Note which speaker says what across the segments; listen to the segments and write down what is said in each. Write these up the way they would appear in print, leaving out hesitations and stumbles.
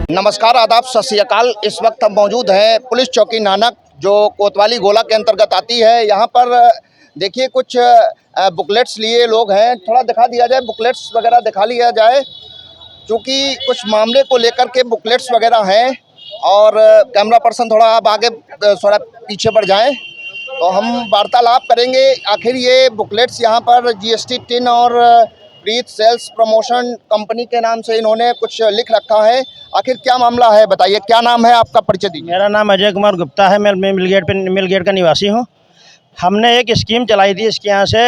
Speaker 1: नमस्कार, आदाब, सत श्री अकाल। इस वक्त हम मौजूद हैं पुलिस चौकी नानक, जो कोतवाली गोला के अंतर्गत आती है। यहाँ पर देखिए कुछ बुकलेट्स लिए लोग हैं। थोड़ा दिखा दिया जाए, बुकलेट्स वगैरह दिखा लिया जाए, क्योंकि कुछ मामले को लेकर के बुकलेट्स वगैरह हैं। और कैमरा पर्सन थोड़ा आप आगे थोड़ा पीछे बढ़ जाएं तो हम वार्तालाप करेंगे। आखिर ये बुकलेट्स यहाँ पर GST टिन और प्रीत सेल्स प्रमोशन कंपनी के नाम से इन्होंने कुछ लिख रखा है। आखिर क्या मामला है, बताइए। क्या नाम है आपका, परिचय दीजिए।
Speaker 2: मेरा नाम अजय कुमार गुप्ता है। मैं मिलगेट का निवासी हूँ। हमने एक स्कीम चलाई थी इसके यहाँ से,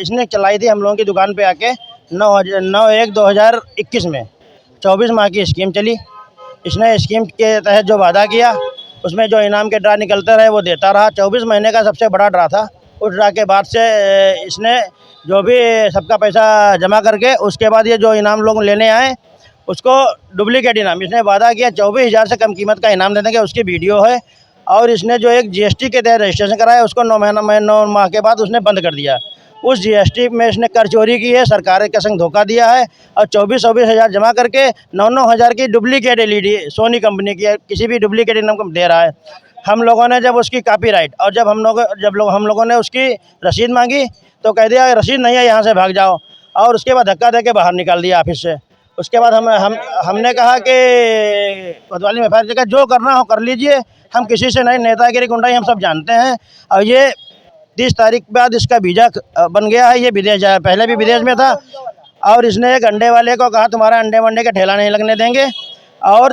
Speaker 2: इसने चलाई थी हम लोगों की दुकान पे आके 9/1/2021 में 24 माह की स्कीम चली। इसने स्कीम के तहत जो वादा किया उसमें जो इनाम के ड्रा निकलते रहे वो देता रहा। 24 महीने का सबसे बड़ा ड्रा था। उस ड्रा के बाद से इसने जो भी सबका पैसा जमा करके उसके बाद ये जो इनाम लोग लेने आए उसको डुप्लीकेट इनाम इसने वादा किया 24,000 से कम कीमत का इनाम दे देंगे। उसकी वीडियो है। और इसने जो एक GST के तहत रजिस्ट्रेशन कराया उसको 9 माह के बाद उसने बंद कर दिया। उस GST में इसने कर चोरी की है, सरकार के संग धोखा दिया है और 24 हज़ार जमा करके 9 हज़ार की डुप्लीकेट LED सोनी कंपनी की किसी भी डुप्लीकेट इनाम को दे रहा है। हम लोगों ने जब उसकी कॉपीराइट और जब हम लोगों ने उसकी रसीद मांगी तो कह दिया रसीद नहीं है, यहाँ से भाग जाओ। और उसके बाद धक्का दे के बाहर निकाल दिया ऑफिस से। उसके बाद हमने कहा कि कोतवाली में FIR जो करना हो कर लीजिए, हम किसी से नहीं, नेतागिरी गुंडाई हम सब जानते हैं। और ये 30 तारीख बाद इसका वीज़ा बन गया है। ये विदेश जाए, पहले भी विदेश में था। और इसने एक अंडे वाले को कहा तुम्हारा अंडे वंडे का ठेला नहीं लगने देंगे। और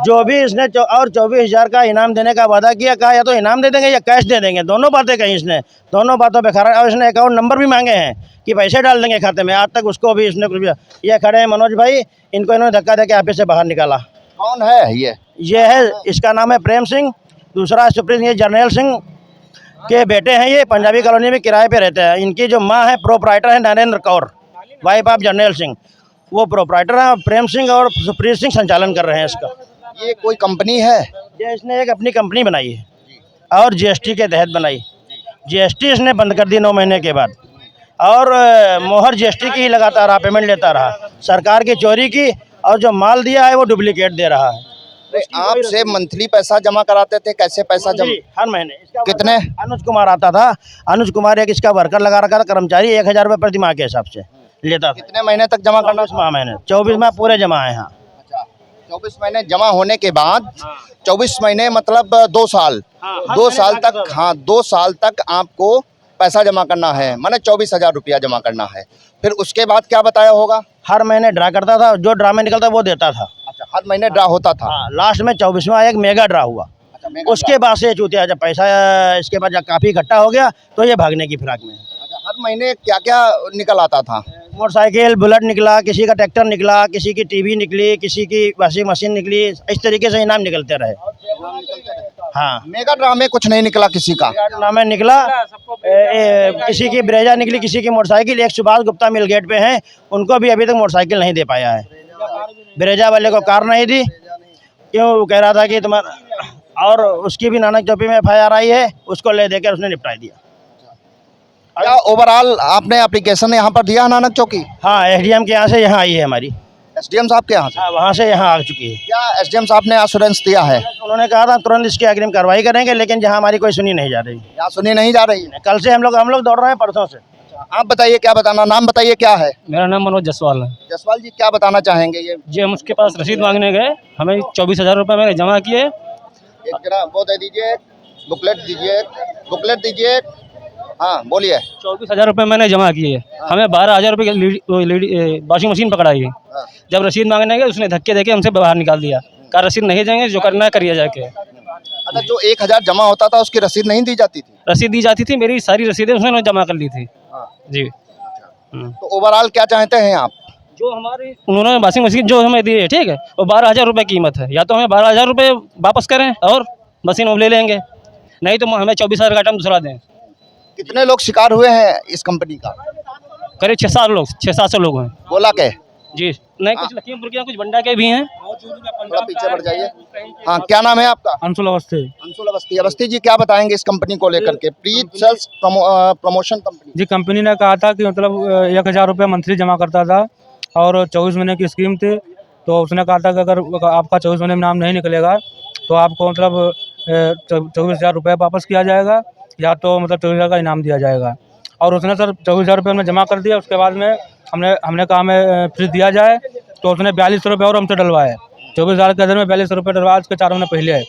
Speaker 2: जो भी इसने 24,000 का इनाम देने का वादा किया, कहा या तो इनाम दे देंगे या कैश दे देंगे। दोनों बातें कही इसने, दोनों बातों पे खरा। और इसने अकाउंट नंबर भी मांगे हैं कि पैसे डाल देंगे खाते में। आज तक उसको भी इसने कुछ भी। ये खड़े हैं मनोज भाई, इनको इन्होंने धक्का दे के ऑफिस से बाहर निकाला।
Speaker 1: कौन है ये
Speaker 2: है, इसका नाम है प्रेम सिंह। दूसरा सुप्रीत, ये जर्नैल सिंह के बेटे हैं। ये पंजाबी कॉलोनी में किराए पे रहते हैं। इनकी जो माँ है प्रोप्राइटर है नरेंद्र कौर, वाइफ ऑफ जर्नैल सिंह, वो प्रोप्राइटर है। प्रेम सिंह और सुप्रीत सिंह संचालन कर रहे हैं इसका।
Speaker 1: ये कोई कंपनी है?
Speaker 2: ये इसने एक अपनी कंपनी बनाई है और GST के तहत बनाई। GST इसने बंद कर दी 9 महीने के बाद। और मोहर GST की ही लगाता रहा, पेमेंट लेता रहा। सरकार की चोरी की और जो माल दिया है वो डुप्लीकेट दे रहा है।
Speaker 1: आपसे मंथली पैसा जमा कराते थे? कैसे पैसा जमा?
Speaker 2: हर महीने।
Speaker 1: कितने?
Speaker 2: अनुज कुमार आता था। अनुज कुमार एक इसका वर्कर लगा रखा था, कर्मचारी। 1,000 रुपये प्रति माह के हिसाब से लेता था।
Speaker 1: कितने महीने तक जमा करना?
Speaker 2: 24 महीने। 24 माह पूरे जमा है। हाँ,
Speaker 1: 24 महीने जमा होने के बाद 24 महीने मतलब 2 साल। 2 साल तक, हाँ 2 साल तक आपको पैसा जमा करना है, माने 24,000 रुपया जमा करना है। फिर उसके बाद क्या बताया होगा?
Speaker 2: हर महीने ड्रा करता था, जो ड्रा में निकलता वो देता था।
Speaker 1: अच्छा, हर महीने ड्रा होता था।
Speaker 2: लास्ट में 24वां एक मेगा ड्रा हुआ। उसके बाद से चूतिया जब पैसा इसके बाद जब काफ़ी इकट्ठा हो गया तो ये भागने की फिराक में।
Speaker 1: हर महीने क्या क्या निकल आता था?
Speaker 2: मोटरसाइकिल, बुलेट निकला, किसी का ट्रैक्टर निकला, किसी की TV निकली, किसी की वॉशिंग मशीन निकली। इस तरीके से इनाम निकलते रहे। हाँ,
Speaker 1: मेगा ड्रा में कुछ नहीं निकला किसी का?
Speaker 2: नाम में निकला, किसी की ब्रेजा निकली, किसी की मोटरसाइकिल। एक सुभाष गुप्ता मिलगेट पे हैं, उनको भी अभी तक मोटरसाइकिल नहीं दे पाया है। ब्रेजा वाले को कार नहीं दी, क्यों? वो कह रहा था कि तुम्हारा। और उसकी भी नानक चौकी में FIR आई है, उसको ले देकर उसने निपटा दिया।
Speaker 1: क्या ओवरऑल आपने एप्लीकेशन यहाँ पर दिया नानक चौकी?
Speaker 2: हाँ, SDM के यहाँ से यहाँ आई है हमारी।
Speaker 1: SDM साहब के यहाँ से?
Speaker 2: हाँ, वहाँ से यहाँ आ चुकी है।
Speaker 1: क्या SDM साहब ने एश्योरेंस दिया है?
Speaker 2: उन्होंने कहा था तुरंत इसकी अग्रिम कार्रवाई करेंगे, लेकिन जहाँ हमारी कोई सुनी नहीं जा रही।
Speaker 1: यहाँ सुनी नहीं जा रही है?
Speaker 2: कल से हम लोग दौड़ रहे हैं, परसों से।
Speaker 1: आप बताइए, क्या बताना, नाम बताइए क्या है?
Speaker 3: मेरा नाम मनोज जायसवाल है।
Speaker 1: जायसवाल जी, क्या बताना चाहेंगे? ये
Speaker 3: जी, हम उसके पास रसीद मांगने गए, हमें 24,000 रुपये मैंने जमा किए।
Speaker 1: एक जरा वो दे दीजिए, बुकलेट दीजिए, बुकलेट दीजिए। हाँ बोलिए।
Speaker 3: 24,000 रुपये मैंने जमा किए। हमें 12,000 रुपये की वॉशिंग मशीन पकड़ाई। जब रसीद मांगने गए उसने धक्के देके हमसे बाहर निकाल दिया। कहा रसीद नहीं देंगे, जो करना है करिए जाके।
Speaker 1: अच्छा, जो 1,000 जमा होता था उसकी रसीद नहीं दी जाती थी?
Speaker 3: रसीद दी जाती थी, मेरी सारी रसीदें उसने जमा कर ली थी। जी।
Speaker 1: तो ओवरऑल क्या चाहते हैं आप?
Speaker 3: जो हमारी उन्होंने वॉशिंग मशीन जो हमें दी है, ठीक है, वो 12,000 रुपये कीमत है। या तो हमें 12,000 रुपये वापस करें और मशीन वो ले लेंगे, नहीं तो हमें 24,000 का आइटम दूसरा दें।
Speaker 1: कितने लोग शिकार हुए हैं इस कंपनी का?
Speaker 3: करीब 600-700 लोग हैं।
Speaker 1: बोला के?
Speaker 3: जी, नहीं कुछ लखीमपुर के, कुछ बंडा के भी हैं।
Speaker 1: थोड़ा पीछे बढ़ जाइए। हाँ, क्या नाम है आपका?
Speaker 3: अंशुल अवस्थी।
Speaker 1: अंशुल अवस्थी। अवस्थी जी, क्या बताएंगे इस कंपनी को लेकर के? प्रीत सेल्स प्रमोशन कंपनी
Speaker 4: जी, कंपनी ने कहा था कि मतलब 1,000 रुपये मंथली जमा करता था और 24 महीने की स्कीम थी। तो उसने कहा था कि अगर आपका 24 महीने में नाम नहीं निकलेगा तो आपको मतलब 24,000 रुपये वापस किया जाएगा, या तो मतलब 24,000 का इनाम दिया जाएगा। और उसने सर 24,000 रुपये हमने जमा कर दिया। उसके बाद में हमने कहा हमें फ्रिज दिया जाए, तो उसने 4200 रुपये और हमसे डलवाए। 24,000 के अंदर में 4200 रुपये डलवाया उसके 4 महीने पहले।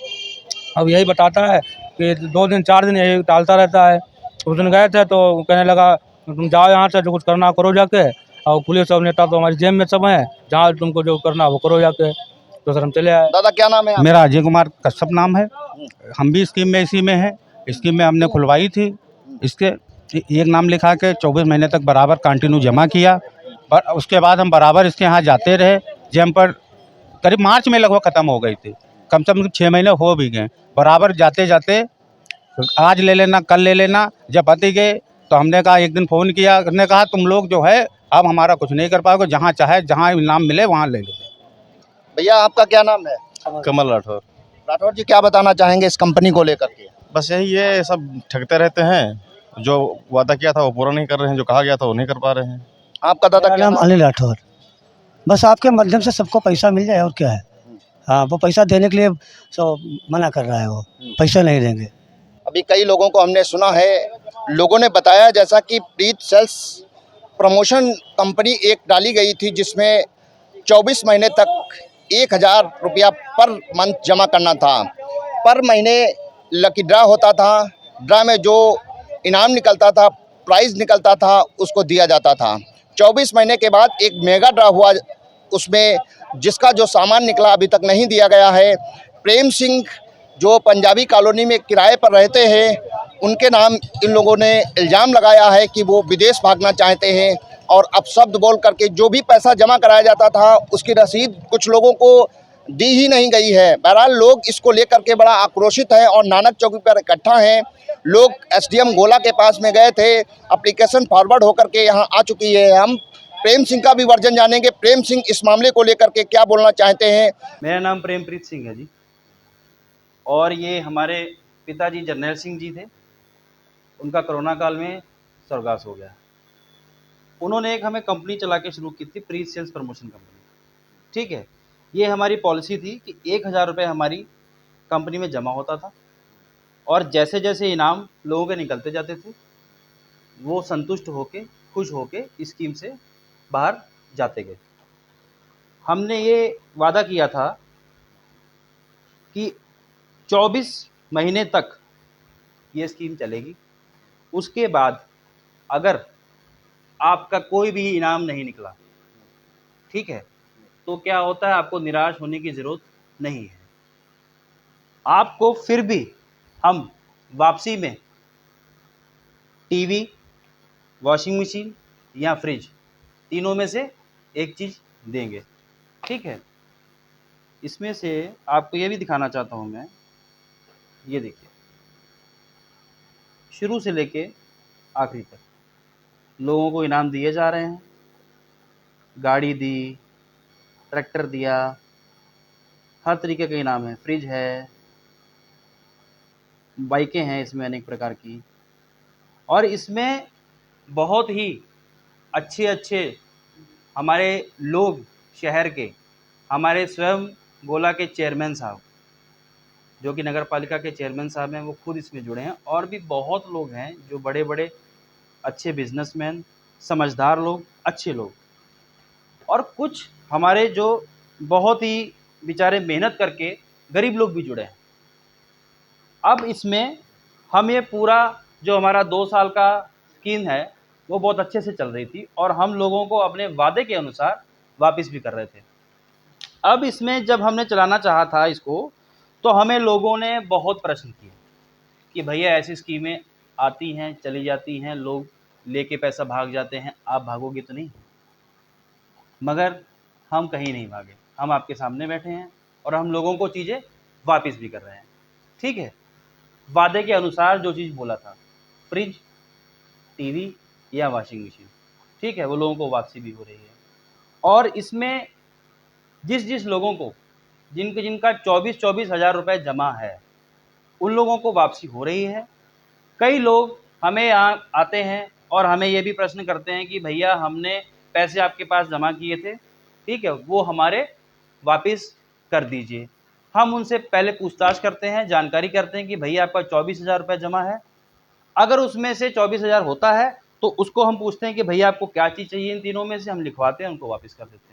Speaker 4: अब यही बताता है कि 2 दिन 4 दिन यही टालता रहता है। उस दिन गए थे तो कहने लगा तुम जाओ यहाँ से, जो कुछ करना करो जाके, और पुलिस और नेता तो हमारी जेब में सब हैं, जहाँ तुमको जो करना वो करो जाके। तो सर हम चले आए।
Speaker 1: दादा क्या नाम है आपका?
Speaker 5: मेरा अजय कुमार कश्यप नाम है। हम भी स्कीम में इसी में हैं। स्कीम में हमने खुलवाई थी। इसके एक नाम लिखा के 24 महीने तक बराबर कंटिन्यू जमा किया, पर उसके बाद हम बराबर इसके यहाँ जाते रहे। जम पर करीब मार्च में लगभग ख़त्म हो गई थी, कम से कम 6 महीने हो भी गए। बराबर जाते जाते आज ले लेना, कल ले लेना, जब आते गए तो हमने कहा, एक दिन फ़ोन किया, हमने कहा तुम लोग जो है अब हमारा कुछ नहीं कर पाओगे, जहाँ चाहे जहाँ इनाम मिले वहाँ ले लो।
Speaker 1: भैया आपका क्या नाम है?
Speaker 6: कमल राठौर।
Speaker 1: राठौर जी क्या बताना चाहेंगे इस कंपनी को लेकर के?
Speaker 6: बस यही है, सब ठगते रहते हैं। जो वादा किया था वो पूरा नहीं कर रहे हैं, जो कहा गया था वो नहीं कर पा रहे हैं।
Speaker 1: आपका दादा
Speaker 7: मेरा
Speaker 1: क्या
Speaker 7: नाम
Speaker 1: नाम?
Speaker 7: अनिल राठौर। बस आपके माध्यम से सबको पैसा मिल जाए और क्या है। हाँ, वो पैसा देने के लिए मना कर रहा है, वो पैसा नहीं देंगे।
Speaker 1: अभी कई लोगों को हमने सुना है, लोगों ने बताया जैसा कि प्रीत सेल्स प्रमोशन कंपनी एक डाली गई थी जिसमें 24 महीने तक 1000 रुपया पर मंथ जमा करना था। पर महीने लकी ड्रा होता था, ड्रा में जो इनाम निकलता था, प्राइज़ निकलता था, उसको दिया जाता था। 24 महीने के बाद एक मेगा ड्रा हुआ, उसमें जिसका जो सामान निकला अभी तक नहीं दिया गया है। प्रेम सिंह जो पंजाबी कॉलोनी में किराए पर रहते हैं, उनके नाम इन लोगों ने इल्ज़ाम लगाया है कि वो विदेश भागना चाहते हैं, और अपशब्द बोल करके जो भी पैसा जमा कराया जाता था उसकी रसीद कुछ लोगों को दी ही नहीं गई है। बहरहाल लोग इसको लेकर के बड़ा आक्रोशित हैं और नानक चौकी पर इकट्ठा हैं। लोग एसडीएम गोला के पास में गए थे, एप्लीकेशन फॉरवर्ड होकर के यहाँ आ चुकी है। हम प्रेम सिंह का भी वर्जन जानेंगे। प्रेम सिंह इस मामले को लेकर के क्या बोलना चाहते हैं?
Speaker 8: मेरा नाम प्रेमप्रीत सिंह है जी, और ये हमारे पिताजी जर्नैल सिंह जी थे। उनका कोरोना काल में स्वर्गवास हो गया। उन्होंने एक हमें कंपनी चला के शुरू की थी, प्रीत सेल्स प्रमोशन कंपनी। ठीक है, ये हमारी पॉलिसी थी कि 1000 रुपये हमारी कंपनी में जमा होता था, और जैसे जैसे इनाम लोगों के निकलते जाते थे वो संतुष्ट होके, खुश होके स्कीम से बाहर जाते गए। हमने ये वादा किया था कि 24 महीने तक ये स्कीम चलेगी। उसके बाद अगर आपका कोई भी इनाम नहीं निकला, ठीक है, तो क्या होता है, आपको निराश होने की ज़रूरत नहीं है। आपको फिर भी हम वापसी में टीवी, वॉशिंग मशीन या फ्रिज, तीनों में से एक चीज़ देंगे। ठीक है, इसमें से आपको ये भी दिखाना चाहता हूँ मैं। ये देखिए, शुरू से लेके आखिरी तक लोगों को इनाम दिए जा रहे हैं। गाड़ी दी, ट्रैक्टर दिया, हर तरीके के इनाम है। फ्रिज है, बाइकें हैं इसमें अनेक प्रकार की, और इसमें बहुत ही अच्छे अच्छे हमारे लोग, शहर के, हमारे स्वयं गोला के चेयरमैन साहब, जो कि नगर पालिका के चेयरमैन साहब हैं, वो खुद इसमें जुड़े हैं। और भी बहुत लोग हैं जो बड़े बड़े अच्छे बिजनेसमैन, समझदार लोग, अच्छे लोग, और कुछ हमारे जो बहुत ही बेचारे मेहनत करके गरीब लोग भी जुड़े हैं। अब इसमें हम ये पूरा जो हमारा 2 साल का स्कीम है वो बहुत अच्छे से चल रही थी, और हम लोगों को अपने वादे के अनुसार वापस भी कर रहे थे। अब इसमें जब हमने चलाना चाहा था इसको, तो हमें लोगों ने बहुत प्रश्न किए कि भैया ऐसी स्कीमें आती हैं, चली जाती हैं, लोग लेके पैसा भाग जाते हैं, आप भागोगे तो नहीं। मगर हम कहीं नहीं भागे, हम आपके सामने बैठे हैं और हम लोगों को चीज़ें वापस भी कर रहे हैं। ठीक है, वादे के अनुसार जो चीज़ बोला था, फ्रिज, टीवी या वॉशिंग मशीन, ठीक है, वो लोगों को वापसी भी हो रही है। और इसमें जिस जिस लोगों को, जिनका 24 हज़ार रुपये जमा है, उन लोगों को वापसी हो रही है। कई लोग हमें यहाँ आते हैं और हमें ये भी प्रश्न करते हैं कि भैया हमने पैसे आपके पास जमा किए थे, ठीक है, वो हमारे वापस कर दीजिए। हम उनसे पहले पूछताछ करते हैं, जानकारी करते हैं कि भैया आपका 24,000 रुपये जमा है। अगर उसमें से 24,000 होता है तो उसको हम पूछते हैं कि भैया आपको क्या चीज़ चाहिए, इन तीनों में से हम लिखवाते हैं, उनको वापस कर देते हैं।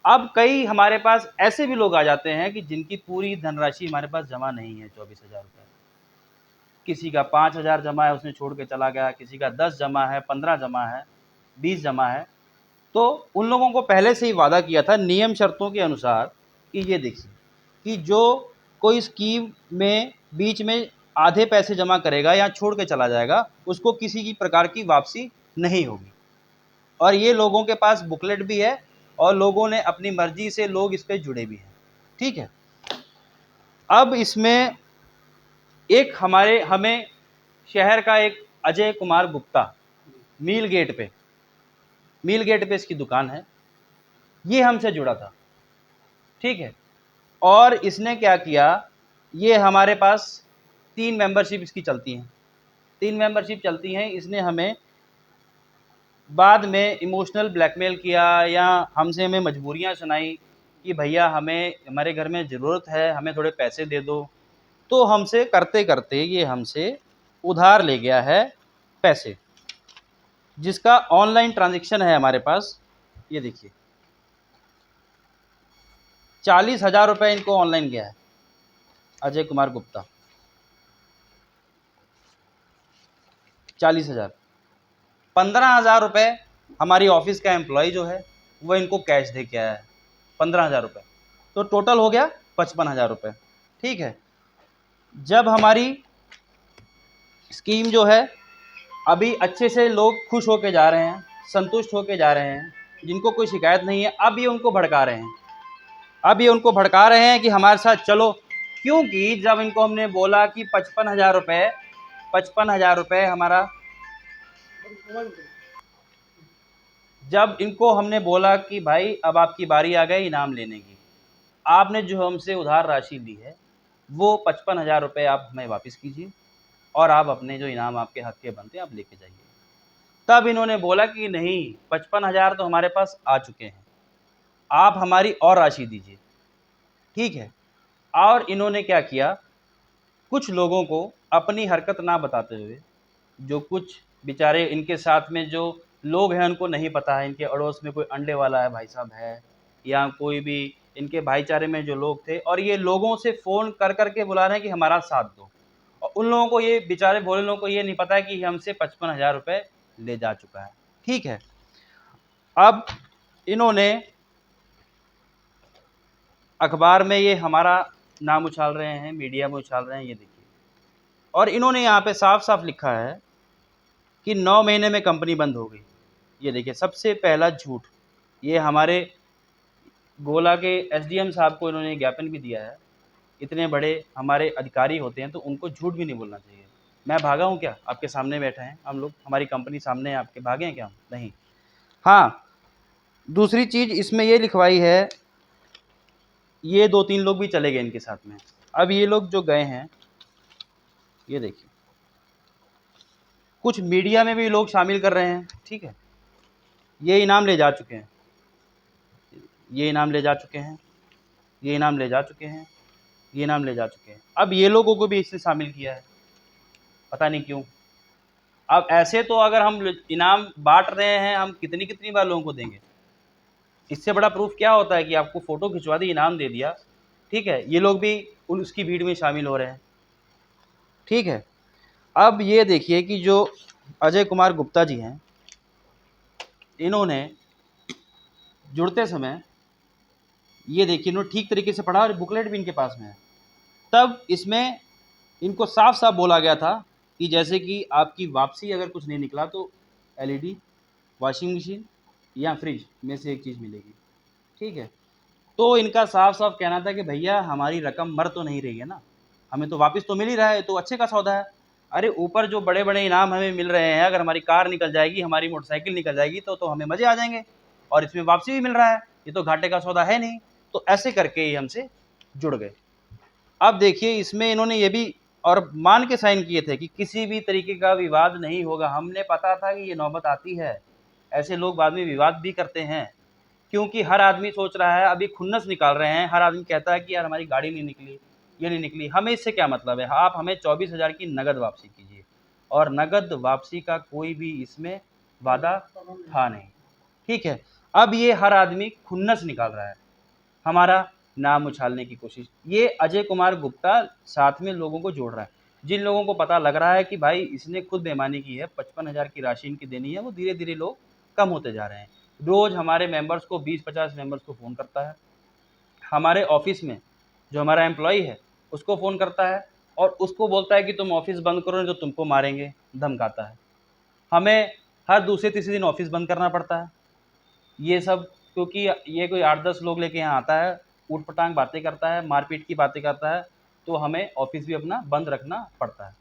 Speaker 8: अब कई हमारे पास ऐसे भी लोग आ जाते हैं कि जिनकी पूरी धनराशि हमारे पास जमा नहीं है 24,000 रुपये। किसी का 5,000 जमा है, उसने छोड़ के चला गया, किसी का 10 जमा है, 15 जमा है, 20 जमा है। तो उन लोगों को पहले से ही वादा किया था नियम शर्तों के अनुसार कि ये देखिए कि जो कोई स्कीम में बीच में आधे पैसे जमा करेगा या छोड़ के चला जाएगा, उसको किसी की प्रकार की वापसी नहीं होगी। और ये लोगों के पास बुकलेट भी है और लोगों ने अपनी मर्जी से लोग इस पे जुड़े भी हैं। ठीक है, अब इसमें एक हमें शहर का एक अजय कुमार गुप्ता मील गेट पे इसकी दुकान है, ये हमसे जुड़ा था। ठीक है, और इसने क्या किया, ये हमारे पास 3 मेंबरशिप इसकी चलती हैं, 3 मेंबरशिप चलती हैं। इसने हमें बाद में इमोशनल ब्लैकमेल किया या हमें मजबूरियां सुनाई कि भैया हमें हमारे घर में ज़रूरत है, हमें थोड़े पैसे दे दो। तो हमसे करते करते ये हमसे उधार ले गया है पैसे, जिसका ऑनलाइन ट्रांजैक्शन है हमारे पास। ये देखिए 40,000 रुपये इनको ऑनलाइन गया है अजय कुमार गुप्ता, 40,000। 15,000 रुपये हमारी ऑफिस का एम्प्लॉय जो है वो इनको कैश दे के आया है, 15,000 रुपये। तो टोटल हो गया 55,000 रुपये। ठीक है, जब हमारी स्कीम जो है अभी अच्छे से लोग खुश होके जा रहे हैं, संतुष्ट होके जा रहे हैं, जिनको कोई शिकायत नहीं है, अब ये उनको भड़का रहे हैं कि हमारे साथ चलो। क्योंकि जब इनको हमने बोला कि 55,000 रुपये हमारा, जब इनको हमने बोला कि भाई अब आपकी बारी आ गई इनाम लेने की, आपने जो हमसे उधार राशि ली है वो 55,000 रुपये आप हमें वापस कीजिए और आप अपने जो इनाम आपके हक के बनते हैं आप लेके जाइए। तब इन्होंने बोला कि नहीं, 55,000 तो हमारे पास आ चुके हैं, आप हमारी और राशि दीजिए। ठीक है, और इन्होंने क्या किया, कुछ लोगों को अपनी हरकत ना बताते हुए, जो कुछ बेचारे इनके साथ में जो लोग हैं उनको नहीं पता है, इनके अड़ोस में कोई अंडे वाला है भाई साहब है या कोई भी इनके भाईचारे में जो लोग थे, और ये लोगों से फ़ोन कर कर के बुला रहे हैं कि हमारा साथ दो। और उन लोगों को, ये बेचारे भोले लोगों को ये नहीं पता है कि हमसे 55,000 रुपये ले जा चुका है। ठीक है, अब इन्होंने अखबार में ये हमारा नाम उछाल रहे हैं, मीडिया में उछाल रहे हैं, ये देखिए। और इन्होंने यहाँ पे साफ साफ लिखा है कि 9 महीने में कंपनी बंद हो गई। ये देखिए, सबसे पहला झूठ। ये हमारे गोला के एसडीएम साहब को इन्होंने ज्ञापन भी दिया है। इतने बड़े हमारे अधिकारी होते हैं तो उनको झूठ भी नहीं बोलना चाहिए। मैं भागा हूँ क्या? आपके सामने बैठे हैं हम लोग, हमारी कंपनी सामने है, आपके भागे हैं क्या हम? नहीं। हाँ, दूसरी चीज़ इसमें ये लिखवाई है, ये 2-3 लोग भी चले गए इनके साथ में। अब ये लोग जो गए हैं, ये देखिए, कुछ मीडिया में भी लोग शामिल कर रहे हैं। ठीक है, ये इनाम ले जा चुके हैं, ये इनाम ले जा चुके हैं, ये इनाम ले जा चुके हैं, ये इनाम ले जा चुके हैं। अब ये लोगों को भी इससे शामिल किया है, पता नहीं क्यों। अब ऐसे तो अगर हम इनाम बांट रहे हैं, हम कितनी कितनी बार लोगों को देंगे? इससे बड़ा प्रूफ क्या होता है कि आपको फ़ोटो खिंचवा दी, इनाम दे दिया। ठीक है, ये लोग भी उसकी भीड़ में शामिल हो रहे हैं। ठीक है, अब ये देखिए कि जो अजय कुमार गुप्ता जी हैं, इन्होंने जुड़ते समय ये देखिए, इन्होंने ठीक तरीके से पढ़ा और बुकलेट भी इनके पास में है। तब इसमें इनको साफ साफ बोला गया था कि जैसे कि आपकी वापसी अगर कुछ नहीं निकला तो एलईडी, वॉशिंग मशीन या फ्रिज में से एक चीज़ मिलेगी। ठीक है, तो इनका साफ साफ कहना था कि भैया हमारी रकम मर तो नहीं रही है ना, हमें तो वापस तो मिल ही रहा है, तो अच्छे का सौदा है। अरे ऊपर जो बड़े बड़े इनाम हमें मिल रहे हैं, अगर हमारी कार निकल जाएगी, हमारी मोटरसाइकिल निकल जाएगी तो हमें मज़े आ जाएंगे, और इसमें वापसी भी मिल रहा है, ये तो घाटे का सौदा है नहीं। तो ऐसे करके ही हमसे जुड़ गए। अब देखिए, इसमें इन्होंने ये भी और मान के साइन किए थे कि किसी भी तरीके का विवाद नहीं होगा। हमने पता था कि ये नौबत आती है, ऐसे लोग बाद में विवाद भी करते हैं, क्योंकि हर आदमी सोच रहा है, अभी खुन्नस निकाल रहे हैं, हर आदमी कहता है कि यार हमारी गाड़ी नहीं निकली, ये नहीं निकली। हमें इससे क्या मतलब है? आप हमें 24,000 की नगद वापसी कीजिए, और नगद वापसी का कोई भी इसमें वादा था नहीं, ठीक है। अब ये हर आदमी खुन्नस निकाल रहा है, हमारा नाम उछालने की कोशिश। ये अजय कुमार गुप्ता साथ में लोगों को जोड़ रहा है। जिन लोगों को पता लग रहा है कि भाई इसने खुद बेईमानी की है, 55,000 की राशि इनकी देनी है, वो धीरे धीरे लोग कम होते जा रहे हैं। रोज़ हमारे मेंबर्स को 20-50 मेंबर्स को फ़ोन करता है, हमारे ऑफिस में जो हमारा एम्प्लॉई है उसको फ़ोन करता है, और उसको बोलता है कि तुम ऑफिस बंद करो नहीं तो तुमको मारेंगे, धमकाता है। हमें हर दूसरे तीसरे दिन ऑफिस बंद करना पड़ता है। ये सब क्योंकि ये कोई 8-10 लोग लेके यहाँ आता है, ऊट-पटांग बातें करता है, मारपीट की बातें करता है, तो हमें ऑफिस भी अपना बंद रखना पड़ता है।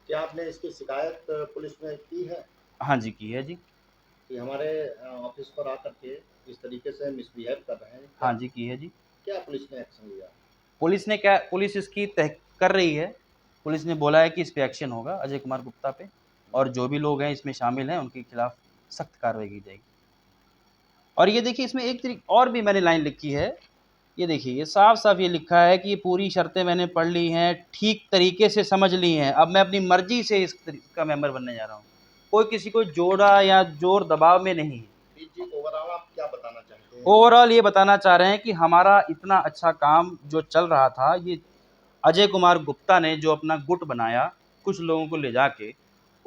Speaker 1: क्या आपने इसकी शिकायत पुलिस में की है
Speaker 8: हाँ जी, की है जी।
Speaker 1: कि हमारे ऑफिस पर आकर के इस तरीके से मिसबिहेव कर रहे हैं?
Speaker 8: हाँ जी, की है जी।
Speaker 1: क्या पुलिस ने एक्शन लिया?
Speaker 8: पुलिस इसकी तह कर रही है। पुलिस ने बोला है कि इस पे एक्शन होगा अजय कुमार गुप्ता पे, और जो भी लोग हैं इसमें शामिल हैं उनके खिलाफ सख्त कार्रवाई की जाएगी। और ये देखिए इसमें एक और भी मैंने लाइन लिखी है, ये देखिए ये साफ-साफ ये लिखा है कि ये पूरी शर्तें मैंने पढ़ ली हैं, ठीक तरीके से समझ ली हैं, अब मैं अपनी मर्ज़ी से इसका मेंबर बनने जा रहा हूँ। कोई किसी को जोड़ा या ज़ोर दबाव में नहीं है।
Speaker 1: जी, ओवरऑल आप क्या बताना चाहते हैं?
Speaker 8: ओवरऑल ये बताना चाह रहे हैं कि हमारा इतना अच्छा काम जो चल रहा था, ये अजय कुमार गुप्ता ने जो अपना गुट बनाया, कुछ लोगों को ले जाके,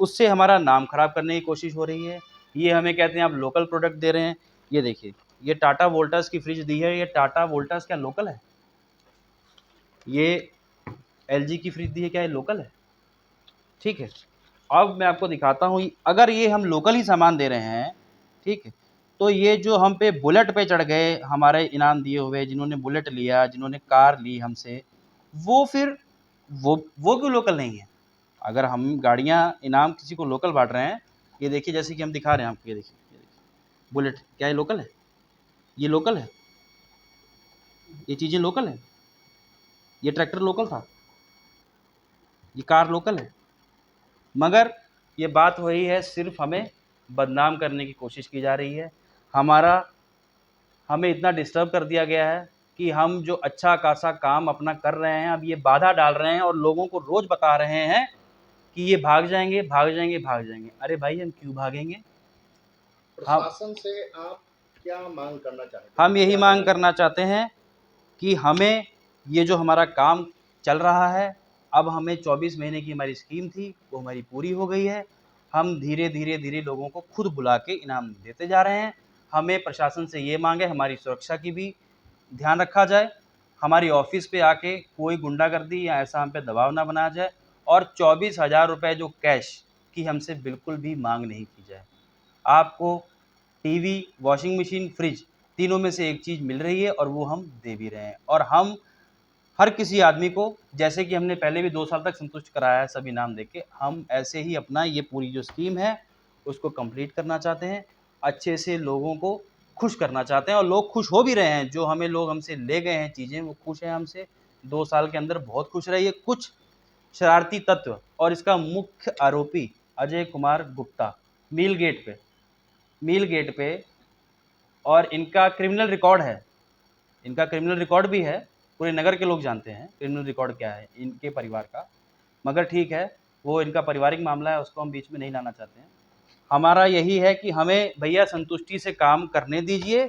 Speaker 8: उससे हमारा नाम खराब करने की कोशिश हो रही है। ये हमें कहते हैं आप लोकल प्रोडक्ट दे रहे हैं। ये देखिए, ये टाटा वोल्टास की फ्रिज दी है, ये टाटा वोल्टास क्या लोकल है? ये एलजी की फ्रिज दी है, क्या ये लोकल है? ठीक है। अब मैं आपको दिखाता हूँ, अगर ये हम लोकल ही सामान दे रहे हैं, ठीक है, तो ये जो हम पे बुलेट पे चढ़ गए, हमारे इनाम दिए हुए, जिन्होंने बुलेट लिया, जिन्होंने कार ली हमसे, वो फिर वो क्यों लोकल नहीं है? अगर हम गाड़ियाँ इनाम किसी को लोकल बाँट रहे हैं, ये देखिए जैसे कि हम दिखा रहे हैं आपको, ये देखिए बुलेट, क्या ये लोकल है? ये लोकल है? ये चीज़ें लोकल हैं? ये ट्रैक्टर लोकल था? ये कार लोकल है? मगर ये बात वही है, सिर्फ हमें बदनाम करने की कोशिश की जा रही है। हमें इतना डिस्टर्ब कर दिया गया है कि हम जो अच्छा खासा काम अपना कर रहे हैं, अब ये बाधा डाल रहे हैं और लोगों को रोज़ बता रहे हैं कि ये भाग जाएंगे, भाग जाएंगे, भाग जाएंगे। अरे भाई, हम क्यों भागेंगे?
Speaker 1: प्रशासन से आप क्या मांग करना चाहते हैं?
Speaker 8: हम यही मांग करना चाहते हैं कि हमें ये जो हमारा काम चल रहा है, अब हमें 24 महीने की हमारी स्कीम थी, वो हमारी पूरी हो गई है। हम धीरे-धीरे लोगों को खुद बुला के इनाम देते जा रहे हैं। हमें प्रशासन से ये मांग है, हमारी सुरक्षा की भी ध्यान रखा जाए। हमारी ऑफ़िस पे आके कोई गुंडागर्दी या ऐसा हम पे दबाव ना बनाया जाए, और 24,000 रुपये जो कैश की हमसे बिल्कुल भी मांग नहीं की जाए। आपको टीवी, वॉशिंग मशीन, फ्रिज, तीनों में से एक चीज़ मिल रही है और वो हम दे भी रहे हैं। और हम हर किसी आदमी को, जैसे कि हमने पहले भी 2 साल तक संतुष्ट कराया है सब इनाम देके, हम ऐसे ही अपना ये पूरी जो स्कीम है उसको कंप्लीट करना चाहते हैं। अच्छे से लोगों को खुश करना चाहते हैं, और लोग खुश हो भी रहे हैं। जो हमें लोग हमसे ले गए हैं चीज़ें, वो खुश हैं हमसे। 2 साल के अंदर बहुत खुश रहे। ये कुछ शरारती तत्व और इसका मुख्य आरोपी अजय कुमार गुप्ता, मील गेट पे, और इनका क्रिमिनल रिकॉर्ड है। इनका क्रिमिनल रिकॉर्ड भी है, पूरे नगर के लोग जानते हैं क्रिमिनल रिकॉर्ड क्या है इनके परिवार का। मगर ठीक है, वो इनका पारिवारिक मामला है, उसको हम बीच में नहीं लाना चाहते हैं। हमारा यही है कि हमें भैया संतुष्टि से काम करने दीजिए।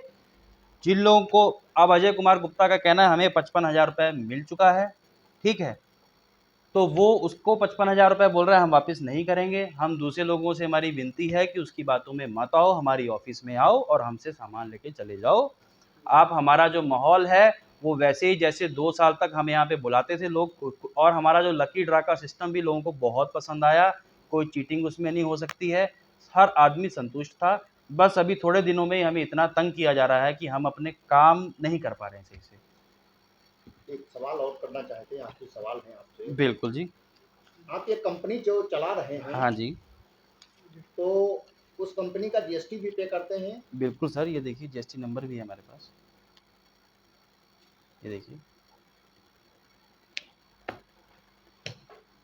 Speaker 8: जिन लोगों को, अब अजय कुमार गुप्ता का कहना है हमें 55,000 रुपये मिल चुका है, ठीक है, तो वो उसको 55,000 रुपये बोल रहा है, हम वापस नहीं करेंगे। हम दूसरे लोगों से हमारी विनती है कि उसकी बातों में मत आओ, हमारी ऑफिस में आओ और हमसे सामान लेके चले जाओ। आप हमारा जो माहौल है वो वैसे ही जैसे 2 साल तक हम यहाँ पे बुलाते थे लोग, और हमारा जो लकी ड्रा का सिस्टम भी लोगों को बहुत पसंद आया। कोई चीटिंग उसमें नहीं हो सकती है, हर आदमी संतुष्ट था। बस अभी थोड़े दिनों में ही हमें इतना तंग किया जा रहा है कि हम अपने काम नहीं कर पा रहे हैं सही से।
Speaker 1: एक सवाल और करना चाहते हैं, आखिरी सवाल है आपसे।
Speaker 8: बिल्कुल जी।
Speaker 1: आप ये कंपनी जो चला रहे हैं,
Speaker 8: हाँ जी,
Speaker 1: तो उस कंपनी का जीएसटी भी पे करते हैं?
Speaker 8: बिल्कुल सर। ये देखिए जीएसटी नंबर भी है हमारे पास, ये देखिए।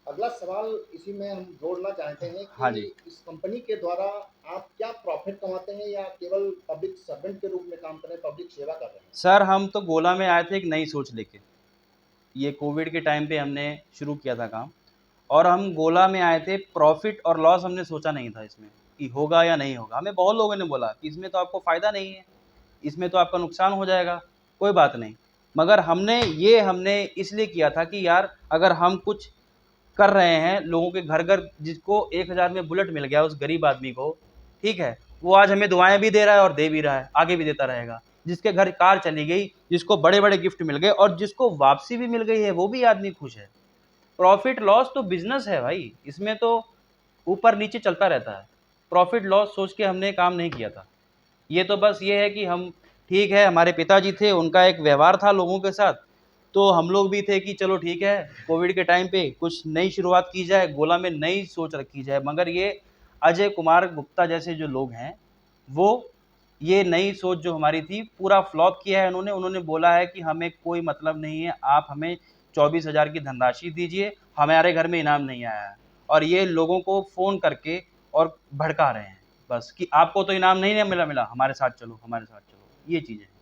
Speaker 1: अगला सवाल इसी में हम जोड़ना चाहते हैं कि
Speaker 8: हाँ जी।
Speaker 1: इस कंपनी के द्वारा आप क्या प्रॉफिट कमाते हैं या केवल पब्लिक सर्वेंट के रूप में काम कर रहे हैं, पब्लिक सेवा कर रहे हैं?
Speaker 8: सर हम तो गोला में आए थे एक नई सोच लेके। ये कोविड के टाइम पे हमने शुरू किया था काम, और हम गोला में आए थे, प्रॉफिट और लॉस हमने सोचा नहीं था इसमें कि होगा या नहीं होगा। हमें बहुत लोगों ने बोला कि इसमें तो आपको फ़ायदा नहीं है, इसमें तो आपका नुकसान हो जाएगा, कोई बात नहीं। मगर हमने इसलिए किया था कि यार अगर हम कुछ कर रहे हैं, लोगों के घर-घर जिसको 1000 में बुलेट मिल गया उस गरीब आदमी को, ठीक है? वो आज हमें दुआएँ भी दे रहा है और दे भी रहा है, आगे भी देता रहेगा। जिसके घर कार चली गई, जिसको बड़े-बड़े गिफ्ट मिल गए और जिसको वापसी भी मिल गई है, वो भी आदमी खुश है। प्रॉफ़िट लॉस तो बिज़नेस है भाई, इसमें तो ऊपर-नीचे चलता रहता है। प्रॉफ़िट लॉस सोच के हमने काम नहीं किया था। ये तो बस ये है कि हम ठीक है, हमारे पिताजी थे, उनका एक व्यवहार था लोगों के साथ, तो हम लोग भी थे कि चलो ठीक है, कोविड के टाइम पे कुछ नई शुरुआत की जाए, गोला में नई सोच रखी जाए। मगर ये अजय कुमार गुप्ता जैसे जो लोग हैं, वो ये नई सोच जो हमारी थी, पूरा फ्लॉप किया है उन्होंने। उन्होंने बोला है कि हमें कोई मतलब नहीं है, आप हमें 24,000 की धनराशि दीजिए, हमारे घर में इनाम नहीं आया है। और ये लोगों को फ़ोन करके और भड़का रहे हैं बस कि आपको तो इनाम नहीं मिला, हमारे साथ चलो, हमारे साथ चलो। ये चीज़ है।